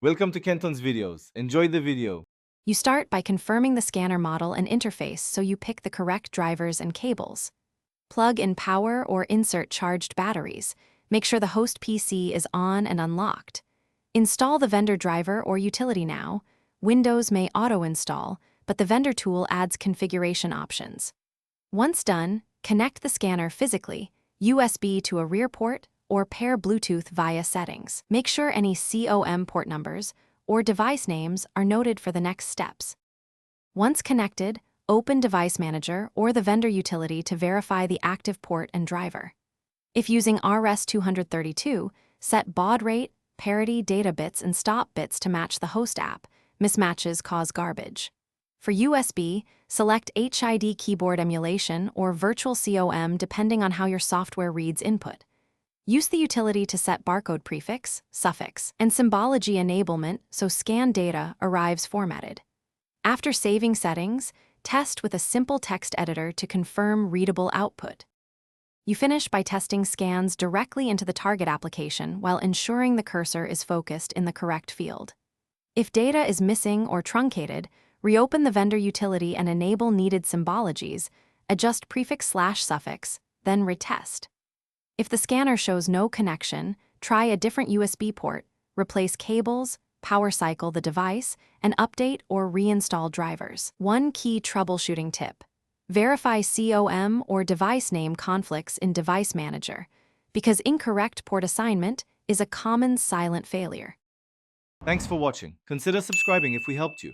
Welcome to Kenton's videos. Enjoy the video. You start by confirming the scanner model and interface so you pick the correct drivers and cables. Plug in power or insert charged batteries. Make sure the host PC is on and unlocked. Install the vendor driver or utility now. Windows may auto-install, but the vendor tool adds configuration options. Once done, connect the scanner physically, USB to a rear port, or pair Bluetooth via settings. Make sure any COM port numbers or device names are noted for the next steps. Once connected, open Device Manager or the vendor utility to verify the active port and driver. If using RS-232, set baud rate, parity data bits and stop bits to match the host app. Mismatches cause garbage. For USB, select HID keyboard emulation or virtual COM depending on how your software reads input. Use the utility to set barcode prefix, suffix, and symbology enablement so scan data arrives formatted. After saving settings, test with a simple text editor to confirm readable output. You finish by testing scans directly into the target application while ensuring the cursor is focused in the correct field. If data is missing or truncated, reopen the vendor utility and enable needed symbologies, adjust prefix/suffix, then retest. If the scanner shows no connection, try a different USB port, replace cables, power cycle the device, and update or reinstall drivers. One key troubleshooting tip: verify COM or device name conflicts in Device Manager, because incorrect port assignment is a common silent failure. Thanks for watching. Consider subscribing if we helped you.